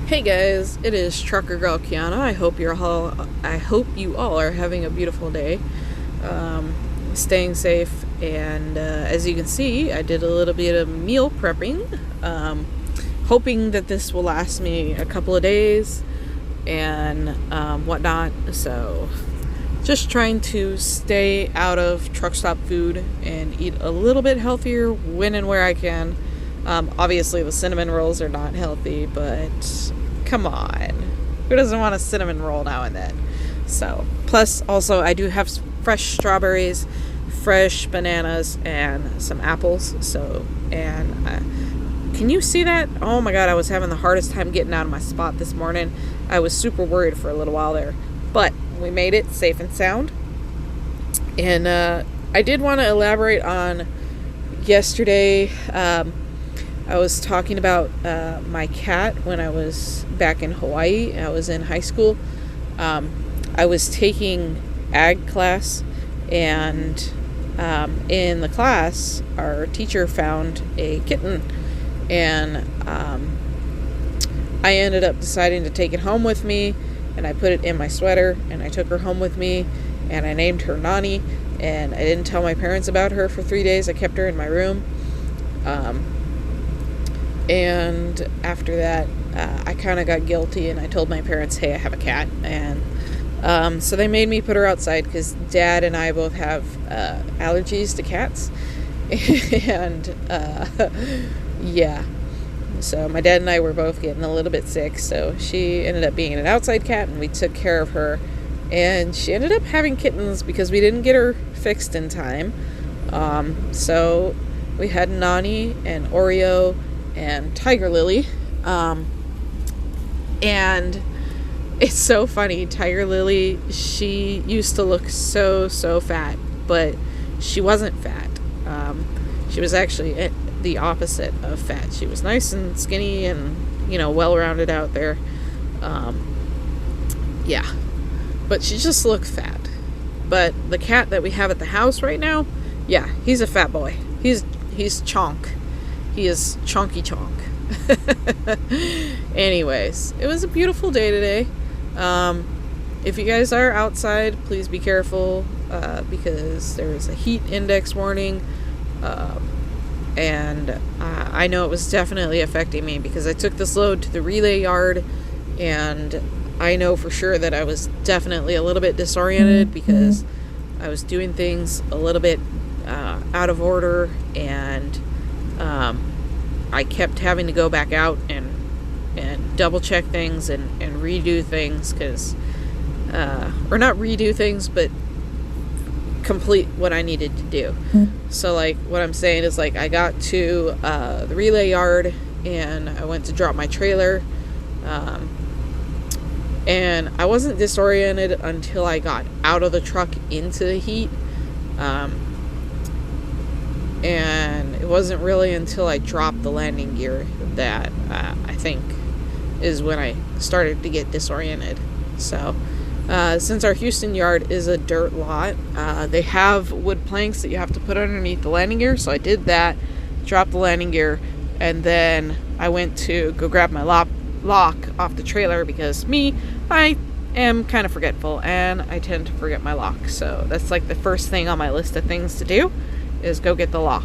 Hey guys, it is Trucker Girl Kiana. I hope you all are having a beautiful day, staying safe, and as you can see, I did a little bit of meal prepping, hoping that this will last me a couple of days and whatnot. So, just trying to stay out of truck stop food and eat a little bit healthier when and where I can. Obviously, the cinnamon rolls are not healthy, but come on. Who doesn't want a cinnamon roll now and then? So, plus, also, I do have fresh strawberries, fresh bananas, and some apples. So, and can you see that? Oh my god, I was having the hardest time getting out of my spot this morning. I was super worried for a little while there. But we made it safe and sound. And I did want to elaborate on yesterday. I was talking about my cat when I was back in Hawaii. I was in high school. I was taking ag class, and in the class, our teacher found a kitten, and I ended up deciding to take it home with me, and I put it in my sweater, and I took her home with me, and I named her Nani, and I didn't tell my parents about her for 3 days. I kept her in my room. And after that, I kind of got guilty, and I told my parents, hey, I have a cat. And so they made me put her outside because Dad and I both have allergies to cats. And yeah. So my dad and I were both getting a little bit sick. So she ended up being an outside cat, and we took care of her. And she ended up having kittens because we didn't get her fixed in time. So we had Nani and Oreo and Tiger Lily, and it's so funny. Tiger Lily, she used to look so fat, but she wasn't fat. She was actually the opposite of fat. She was nice and skinny and, well rounded out there. Yeah, but she just looked fat. But the cat that we have at the house right now, yeah, he's a fat boy. He's chonk. He is chonky chonk. Anyways, it was a beautiful day today. If you guys are outside, please be careful because there's a heat index warning. And I know it was definitely affecting me because I took this load to the relay yard, and I know for sure that I was definitely a little bit disoriented because I was doing things a little bit out of order, and I kept having to go back out and double check things and redo things or not redo things, but complete what I needed to do. So like what I'm saying is, like, I got to the relay yard and I went to drop my trailer, and I wasn't disoriented until I got out of the truck into the heat. And it wasn't really until I dropped the landing gear that I think is when I started to get disoriented. So, since our Houston yard is a dirt lot, they have wood planks that you have to put underneath the landing gear. So I did that, dropped the landing gear, and then I went to go grab my lock off the trailer because I am kind of forgetful and I tend to forget my lock. So that's like the first thing on my list of things to do is go get the lock.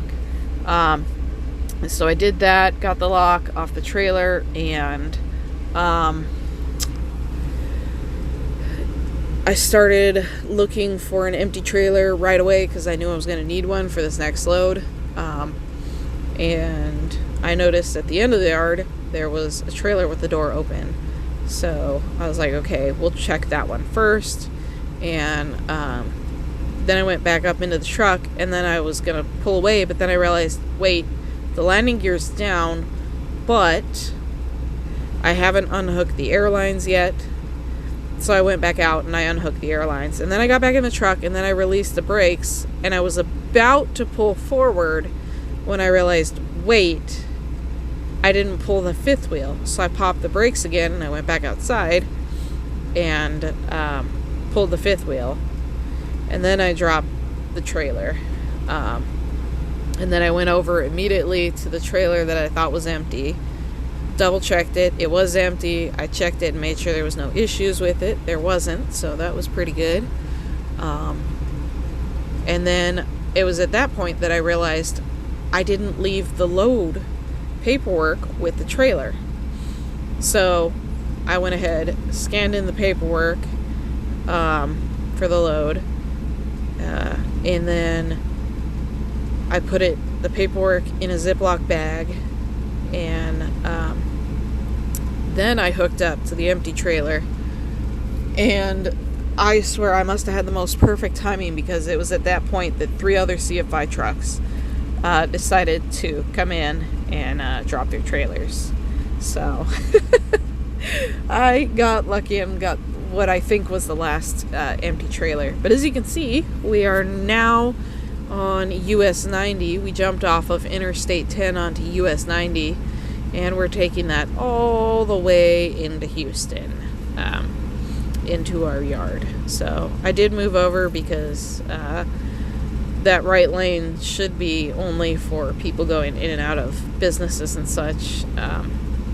So I did that, got the lock off the trailer, and I started looking for an empty trailer right away because I knew I was going to need one for this next load. And I noticed at the end of the yard there was a trailer with the door open. So I was like, okay, we'll check that one first. And then I went back up into the truck, and then I was going to pull away, but then I realized, wait, the landing gear's down, but I haven't unhooked the airlines yet. So I went back out and I unhooked the airlines, and then I got back in the truck, and then I released the brakes, and I was about to pull forward when I realized, wait, I didn't pull the fifth wheel. So I popped the brakes again, and I went back outside and pulled the fifth wheel. And then I dropped the trailer. And then I went over immediately to the trailer that I thought was empty. double checked it. It was empty. I checked it and made sure there was no issues with it. There wasn't, so that was pretty good. And then it was at that point that I realized I didn't leave the load paperwork with the trailer. So I went ahead, scanned in the paperwork for the load, and then I put the paperwork in a Ziploc bag, and then I hooked up to the empty trailer. And I swear I must have had the most perfect timing, because it was at that point that 3 other CFI trucks decided to come in and drop their trailers. So I got lucky and got what I think was the last empty trailer. But as you can see, we are now on US 90. We jumped off of Interstate 10 onto US 90, and we're taking that all the way into Houston, into our yard. So I did move over because that right lane should be only for people going in and out of businesses and such.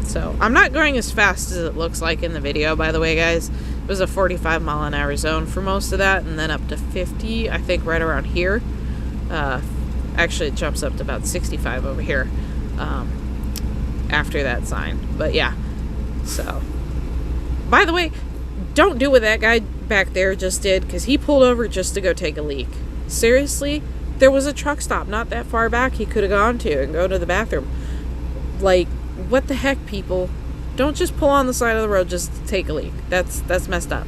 So I'm not going as fast as it looks like in the video, by the way, guys. It was a 45 mile an hour zone for most of that, and then up to 50, I think, right around here. Actually, it jumps up to about 65 over here after that sign. But yeah, so. By the way, don't do what that guy back there just did, because he pulled over just to go take a leak. Seriously, there was a truck stop not that far back he could have gone to and go to the bathroom. Like, what the heck, people? Don't just pull on the side of the road just to take a leak. That's messed up.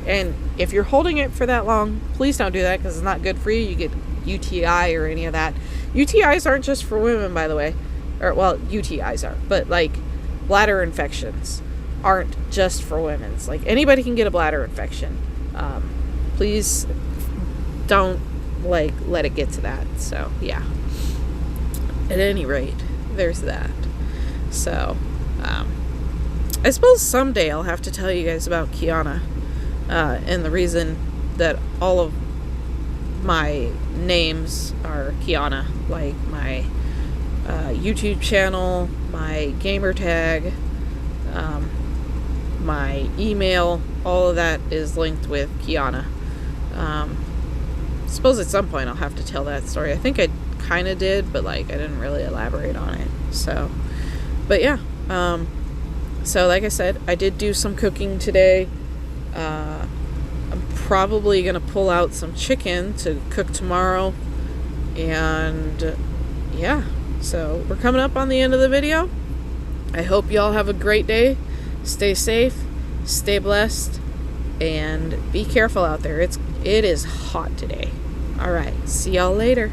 And if you're holding it for that long, please don't do that, because it's not good for you. You get UTI or any of that. UTIs aren't just for women, by the way. Or, well, UTIs are. But, like, bladder infections aren't just for women. It's like, anybody can get a bladder infection. Please don't, like, let it get to that. So, yeah. At any rate, there's that. So, I suppose someday I'll have to tell you guys about Kiana, and the reason that all of my names are Kiana, like my YouTube channel, my gamer tag, my email, all of that is linked with Kiana. I suppose at some point I'll have to tell that story. I think I kind of did, but like I didn't really elaborate on it. So, but yeah. So like I said, I did do some cooking today. I'm probably gonna pull out some chicken to cook tomorrow, and yeah. So we're coming up on the end of the video. I hope y'all have a great day. Stay safe, stay blessed, and be careful out there. It is hot today. All right, see y'all later.